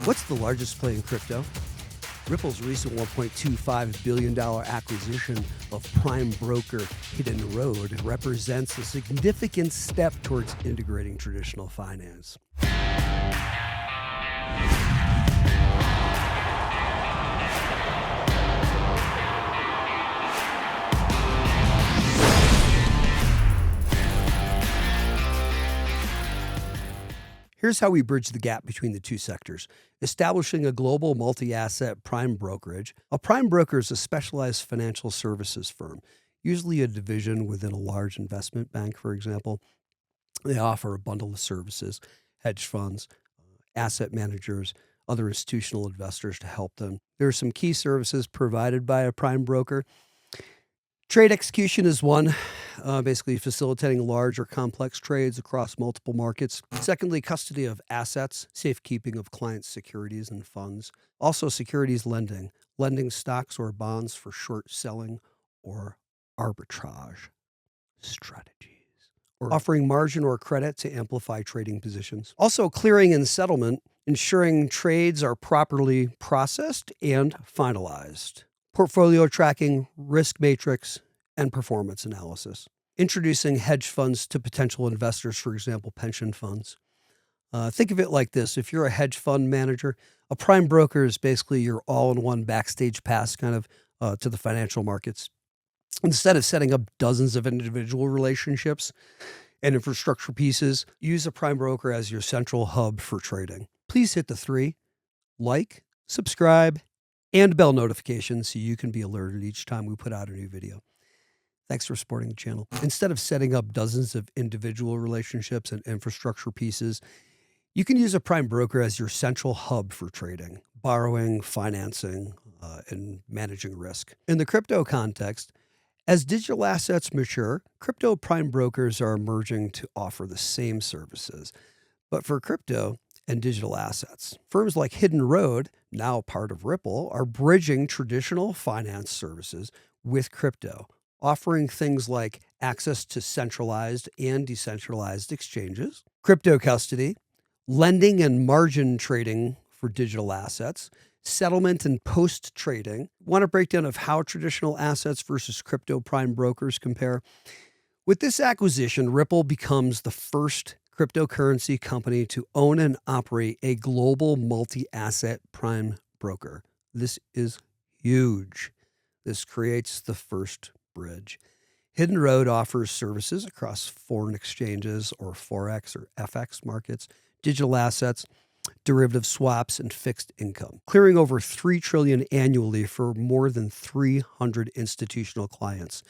What's the largest play in crypto? Ripple's recent $1.25 billion acquisition of prime broker Hidden Road represents a significant step towards integrating traditional finance. Here's how we bridge the gap between the two sectors. Establishing a global multi-asset prime brokerage. A prime broker is a specialized financial services firm, usually a division within a large investment bank, for example. They offer a bundle of services, hedge funds, asset managers, other institutional investors to help them. There are some key services provided by a prime broker. Trade execution is one, basically facilitating large or complex trades across multiple markets. Secondly, custody of assets, safekeeping of clients' securities and funds. Also, securities lending, lending stocks or bonds for short selling or arbitrage strategies, or offering margin or credit to amplify trading positions. Also, clearing and settlement, ensuring trades are properly processed and finalized. Portfolio tracking, risk matrix, and performance analysis. Introducing hedge funds to potential investors, for example, pension funds. Think of it like this. If you're a hedge fund manager, a prime broker is basically your all-in-one backstage pass kind of to the financial markets. Instead of setting up dozens of individual relationships and infrastructure pieces, use a prime broker as your central hub for trading. Please hit the 3, like, subscribe, and bell notifications so you can be alerted each time we put out a new video. Thanks for supporting the channel. Instead of setting up dozens of individual relationships and infrastructure pieces, you can use a prime broker as your central hub for trading, borrowing, financing, and managing risk. In the crypto context, as digital assets mature, crypto prime brokers are emerging to offer the same services, but for crypto and digital assets. Firms like Hidden Road, now part of Ripple, are bridging traditional finance services with crypto, offering things like access to centralized and decentralized exchanges, crypto custody, lending and margin trading for digital assets, settlement and post-trading. Want a breakdown of how traditional assets versus crypto prime brokers compare? With this acquisition, Ripple becomes the first cryptocurrency company to own and operate a global multi-asset prime broker. This is huge. This creates the first bridge. Hidden Road offers services across foreign exchanges or Forex or FX markets, digital assets, derivative swaps, and fixed income, clearing over $3 trillion annually for more than 300 institutional clients.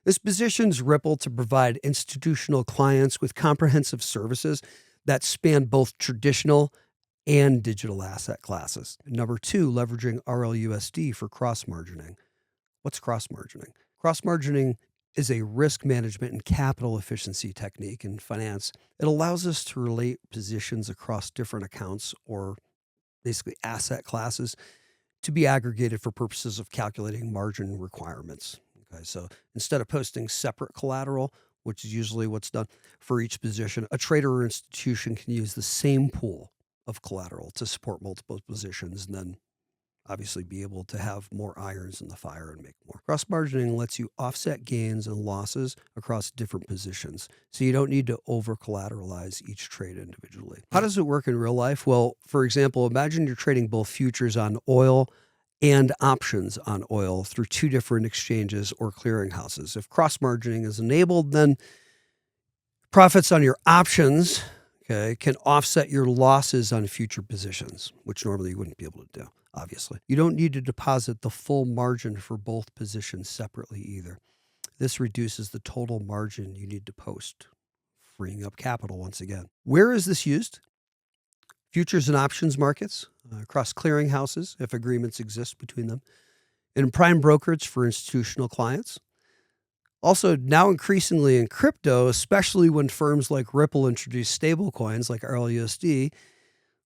This positions Ripple to provide institutional clients with comprehensive services that span both traditional and digital asset classes. Number 2, leveraging RLUSD for cross-margining. What's cross-margining? Cross-margining is a risk management and capital efficiency technique in finance. It allows us to relate positions across different accounts or basically asset classes to be aggregated for purposes of calculating margin requirements. Okay, so instead of posting separate collateral, which is usually what's done for each position, a trader or institution can use the same pool of collateral to support multiple positions and then obviously be able to have more irons in the fire and make more. Cross-margining lets you offset gains and losses across different positions, so you don't need to over-collateralize each trade individually. How does it work in real life? Well, for example, imagine you're trading both futures on oil and options on oil through 2 different exchanges or clearinghouses. If cross-margining is enabled, then profits on your options, can offset your losses on future positions, which normally you wouldn't be able to do, obviously. You don't need to deposit the full margin for both positions separately either. This reduces the total margin you need to post, freeing up capital once again. Where is this used? Futures and options markets, across clearinghouses, if agreements exist between them, in prime brokerage for institutional clients. Also, now increasingly in crypto, especially when firms like Ripple introduce stablecoins like RLUSD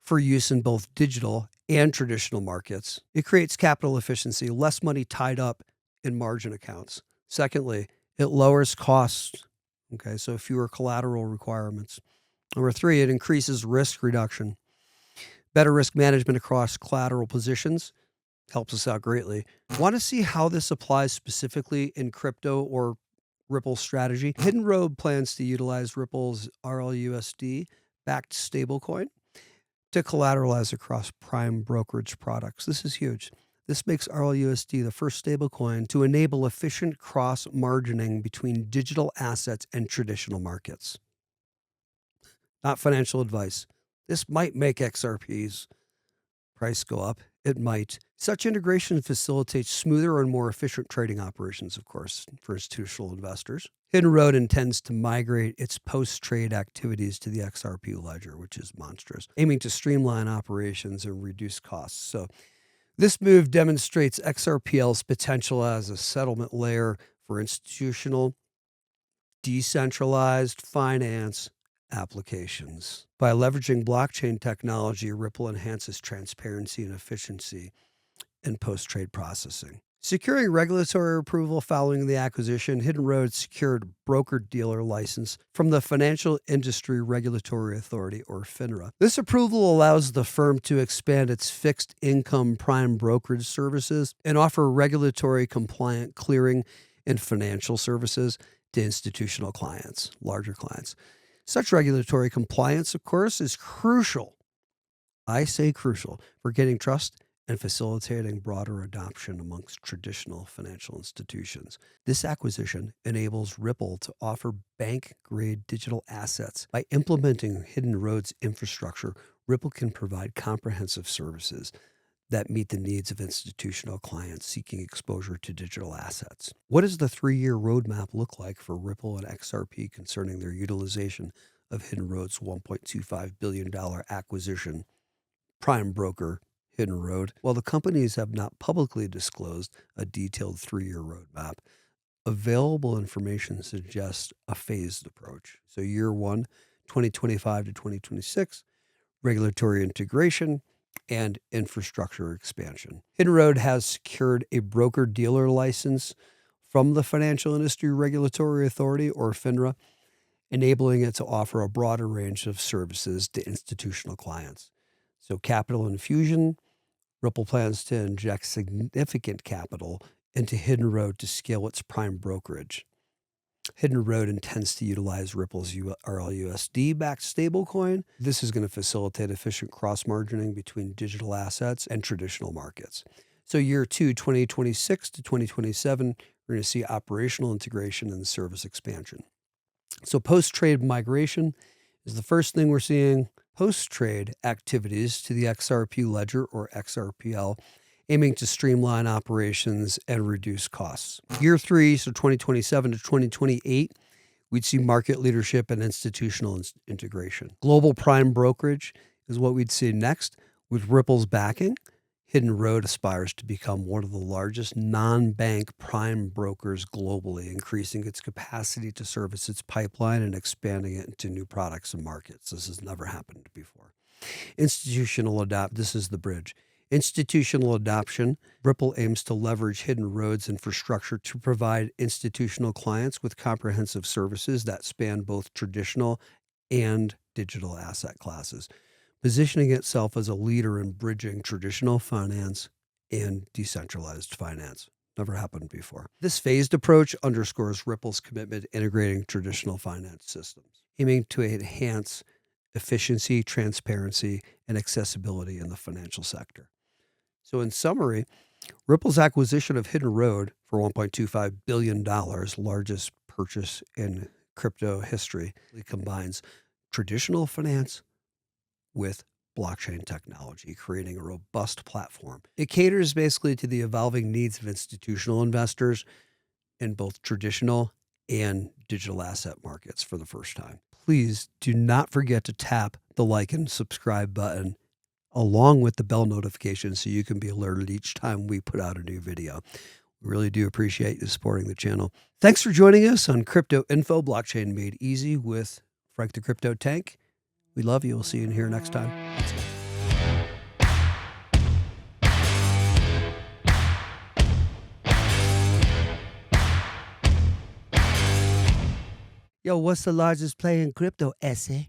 for use in both digital and traditional markets. It creates capital efficiency, less money tied up in margin accounts. Secondly, it lowers costs, so fewer collateral requirements. Number 3, it increases risk reduction. Better risk management across collateral positions helps us out greatly. Want to see how this applies specifically in crypto or Ripple strategy? Hidden Road plans to utilize Ripple's RLUSD backed stablecoin to collateralize across prime brokerage products. This is huge. This makes RLUSD the first stablecoin to enable efficient cross margining between digital assets and traditional markets. Not financial advice. This might make XRP's price go up. It might. Such integration facilitates smoother and more efficient trading operations, of course, for institutional investors. Hidden Road intends to migrate its post-trade activities to the XRP ledger, which is monstrous, aiming to streamline operations and reduce costs. So this move demonstrates XRPL's potential as a settlement layer for institutional, decentralized finance applications. By leveraging blockchain technology, Ripple enhances transparency and efficiency in post-trade processing. Securing regulatory approval following the acquisition, Hidden Road secured broker-dealer license from the Financial Industry Regulatory Authority, or FINRA. This approval allows the firm to expand its fixed income prime brokerage services and offer regulatory compliant clearing and financial services to institutional clients, larger clients. Such regulatory compliance, of course, is crucial. I say crucial for getting trust and facilitating broader adoption amongst traditional financial institutions. This acquisition enables Ripple to offer bank-grade digital assets. By implementing Hidden Road's infrastructure, Ripple can provide comprehensive services that meet the needs of institutional clients seeking exposure to digital assets. What does the 3-year roadmap look like for Ripple and XRP concerning their utilization of Hidden Road's $1.25 billion acquisition? Prime broker Hidden Road. While the companies have not publicly disclosed a detailed 3-year roadmap, available information suggests a phased approach. So year 1, 2025 to 2026, regulatory integration and infrastructure expansion. Hidden Road has secured a broker-dealer license from the Financial Industry Regulatory Authority, or FINRA, enabling it to offer a broader range of services to institutional clients. So capital infusion, Ripple plans to inject significant capital into Hidden Road to scale its prime brokerage. Hidden Road intends to utilize Ripple's RLUSD-backed stablecoin. This is going to facilitate efficient cross-margining between digital assets and traditional markets. So year 2, 2026 to 2027, we're going to see operational integration and service expansion. So post-trade migration is the first thing we're seeing. Post-trade activities to the XRP ledger, or XRPL, aiming to streamline operations and reduce costs. Year 3, so 2027 to 2028, we'd see market leadership and institutional integration. Global prime brokerage is what we'd see next. With Ripple's backing, Hidden Road aspires to become one of the largest non-bank prime brokers globally, increasing its capacity to service its pipeline and expanding it into new products and markets. This has never happened before. This is the bridge. Institutional adoption. Ripple aims to leverage Hidden Road's infrastructure to provide institutional clients with comprehensive services that span both traditional and digital asset classes, positioning itself as a leader in bridging traditional finance and decentralized finance. Never happened before. This phased approach underscores Ripple's commitment to integrating traditional finance systems, aiming to enhance efficiency, transparency, and accessibility in the financial sector. So in summary, Ripple's acquisition of Hidden Road for $1.25 billion, largest purchase in crypto history, combines traditional finance with blockchain technology, creating a robust platform. It caters basically to the evolving needs of institutional investors in both traditional and digital asset markets for the first time. Please do not forget to tap the like and subscribe button along with the bell notification so you can be alerted each time we put out a new video. We really do appreciate you supporting the channel. Thanks for joining us on Crypto Info Blockchain Made Easy with Frank the Crypto Tank. We love you. We'll see you in here next time. Yo, what's the largest player in crypto, Essay?